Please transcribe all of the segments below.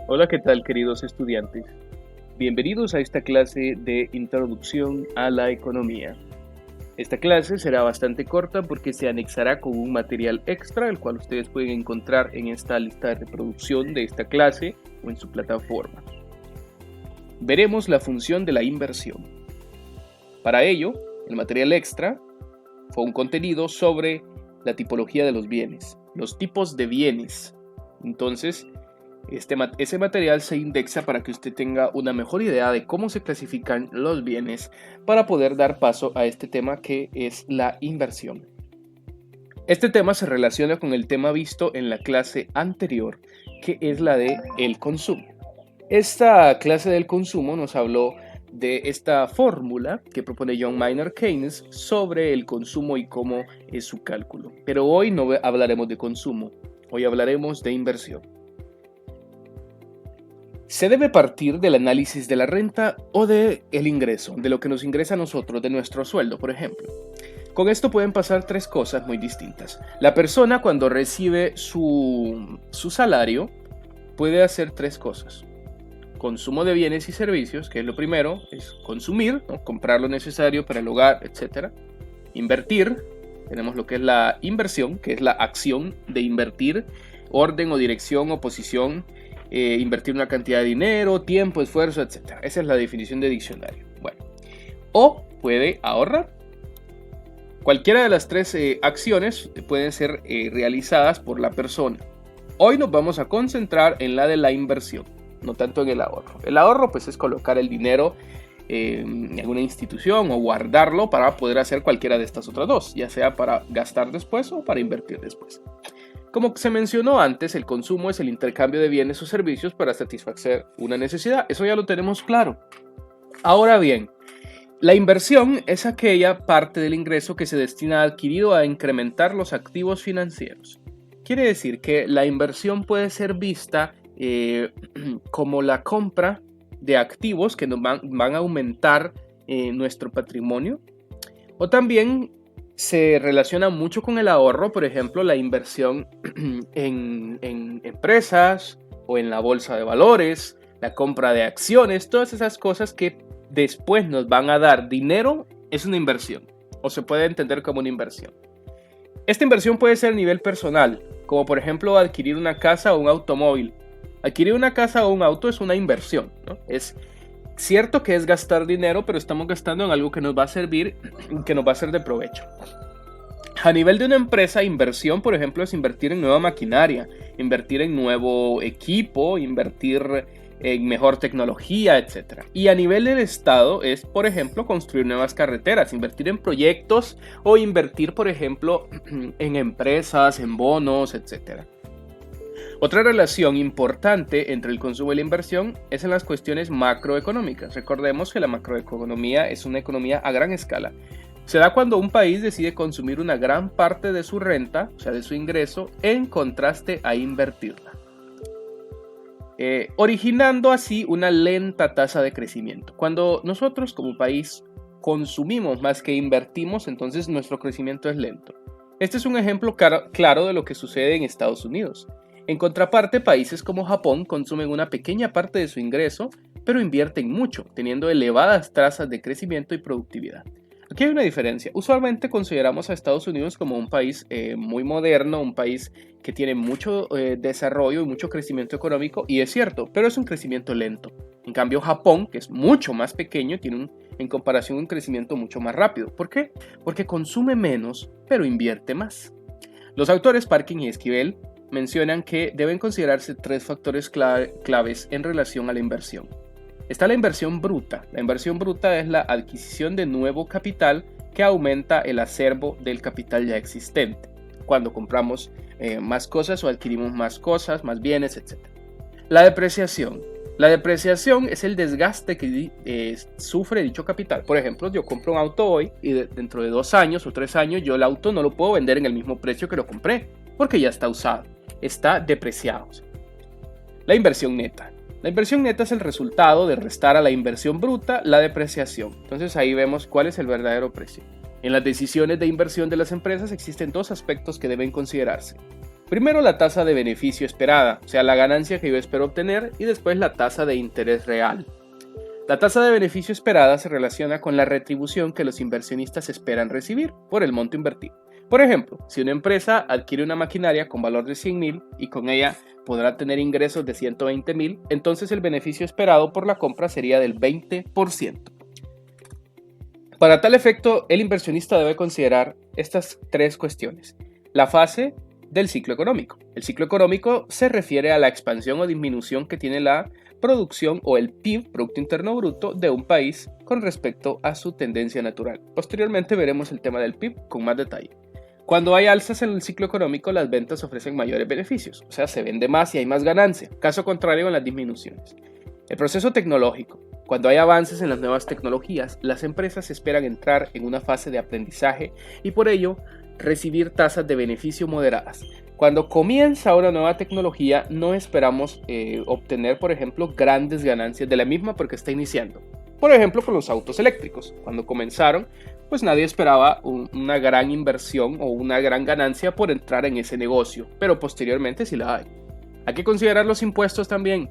Hola, ¿qué tal, queridos estudiantes? Bienvenidos a esta clase de Introducción a la Economía. Esta clase será bastante corta porque se anexará con un material extra, el cual ustedes pueden encontrar en esta lista de reproducción de esta clase o en su plataforma. Veremos la función de la inversión. Para ello, el material extra fue un contenido sobre la tipología de los bienes, los tipos de bienes. Entonces, ese material se indexa para que usted tenga una mejor idea de cómo se clasifican los bienes para poder dar paso a este tema que es la inversión. Este tema se relaciona con el tema visto en la clase anterior, que es la de el consumo. Esta clase del consumo nos habló de esta fórmula que propone John Maynard Keynes sobre el consumo y cómo es su cálculo. Pero hoy no hablaremos de consumo, hoy hablaremos de inversión. Se debe partir del análisis de la renta o del ingreso, de lo que nos ingresa a nosotros, de nuestro sueldo, por ejemplo. Con esto pueden pasar tres cosas muy distintas. La persona cuando recibe su salario puede hacer tres cosas. Consumo de bienes y servicios, que es lo primero, es consumir, ¿no? Comprar lo necesario para el hogar, etc. Invertir, tenemos lo que es la inversión, que es la acción de invertir, orden o dirección o posición, invertir una cantidad de dinero, tiempo, esfuerzo, etc. Esa es la definición de diccionario. Bueno, o puede ahorrar. Cualquiera de las tres acciones pueden ser realizadas por la persona. Hoy nos vamos a concentrar en la de la inversión, no tanto en el ahorro. El ahorro pues es colocar el dinero en alguna institución o guardarlo para poder hacer cualquiera de estas otras dos, ya sea para gastar después o para invertir después. Como se mencionó antes, el consumo es el intercambio de bienes o servicios para satisfacer una necesidad. Eso ya lo tenemos claro. Ahora bien, la inversión es aquella parte del ingreso que se destina a adquirir o a incrementar los activos financieros. Quiere decir que la inversión puede ser vista como la compra de activos que nos van a aumentar nuestro patrimonio, o también se relaciona mucho con el ahorro, por ejemplo, la inversión en empresas o en la bolsa de valores, la compra de acciones, todas esas cosas que después nos van a dar dinero, es una inversión, o se puede entender como una inversión. Esta inversión puede ser a nivel personal, como por ejemplo adquirir una casa o un automóvil. Adquirir una casa o un auto es una inversión, ¿no? Es cierto que es gastar dinero, pero estamos gastando en algo que nos va a servir, que nos va a ser de provecho. A nivel de una empresa, inversión, por ejemplo, es invertir en nueva maquinaria, invertir en nuevo equipo, invertir en mejor tecnología, etc. Y a nivel del Estado es, por ejemplo, construir nuevas carreteras, invertir en proyectos o invertir, por ejemplo, en empresas, en bonos, etc. Otra relación importante entre el consumo y la inversión es en las cuestiones macroeconómicas. Recordemos que la macroeconomía es una economía a gran escala. Se da cuando un país decide consumir una gran parte de su renta, o sea, de su ingreso, en contraste a invertirla, originando así una lenta tasa de crecimiento. Cuando nosotros como país consumimos más que invertimos, entonces nuestro crecimiento es lento. Este es un ejemplo claro de lo que sucede en Estados Unidos. En contraparte, países como Japón consumen una pequeña parte de su ingreso, pero invierten mucho, teniendo elevadas tasas de crecimiento y productividad. Aquí hay una diferencia. Usualmente consideramos a Estados Unidos como un país muy moderno, un país que tiene mucho desarrollo y mucho crecimiento económico, y es cierto, pero es un crecimiento lento. En cambio, Japón, que es mucho más pequeño, tiene en comparación un crecimiento mucho más rápido. ¿Por qué? Porque consume menos, pero invierte más. Los autores Parkin y Esquivel mencionan que deben considerarse tres factores claves en relación a la inversión. Está la inversión bruta. La inversión bruta es la adquisición de nuevo capital que aumenta el acervo del capital ya existente, cuando compramos más cosas o adquirimos más cosas, más bienes, etc. La depreciación. La depreciación es el desgaste que sufre dicho capital. Por ejemplo, yo compro un auto hoy y dentro de 2 años o 3 años yo el auto no lo puedo vender en el mismo precio que lo compré, porque ya está usado, está depreciado. La inversión neta. La inversión neta es el resultado de restar a la inversión bruta la depreciación. Entonces ahí vemos cuál es el verdadero precio. En las decisiones de inversión de las empresas existen dos aspectos que deben considerarse. Primero la tasa de beneficio esperada, o sea, la ganancia que yo espero obtener, y después la tasa de interés real. La tasa de beneficio esperada se relaciona con la retribución que los inversionistas esperan recibir por el monto invertido. Por ejemplo, si una empresa adquiere una maquinaria con valor de 100.000 y con ella podrá tener ingresos de 120.000, entonces el beneficio esperado por la compra sería del 20%. Para tal efecto, el inversionista debe considerar estas tres cuestiones. La fase del ciclo económico. El ciclo económico se refiere a la expansión o disminución que tiene la producción o el PIB, Producto Interno Bruto, de un país con respecto a su tendencia natural. Posteriormente veremos el tema del PIB con más detalle. Cuando hay alzas en el ciclo económico, las ventas ofrecen mayores beneficios, o sea, se vende más y hay más ganancia, caso contrario en las disminuciones. El proceso tecnológico. Cuando hay avances en las nuevas tecnologías, las empresas esperan entrar en una fase de aprendizaje y por ello recibir tasas de beneficio moderadas. Cuando comienza una nueva tecnología, no esperamos obtener, por ejemplo, grandes ganancias de la misma porque está iniciando. Por ejemplo, con los autos eléctricos. Cuando comenzaron, pues nadie esperaba una gran inversión o una gran ganancia por entrar en ese negocio, pero posteriormente sí la hay. Hay que considerar los impuestos también,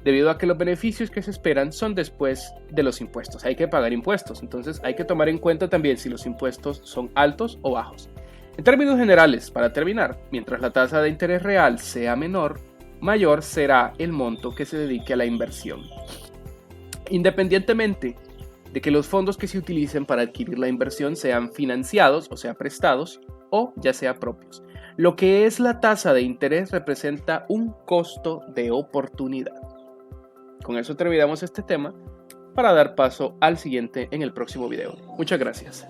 debido a que los beneficios que se esperan son después de los impuestos. Hay que pagar impuestos, entonces hay que tomar en cuenta también si los impuestos son altos o bajos. En términos generales, para terminar, mientras la tasa de interés real sea menor, mayor será el monto que se dedique a la inversión. Independientemente de que los fondos que se utilicen para adquirir la inversión sean financiados, o sea, prestados, o ya sea propios. Lo que es la tasa de interés representa un costo de oportunidad. Con eso terminamos este tema para dar paso al siguiente en el próximo video. Muchas gracias.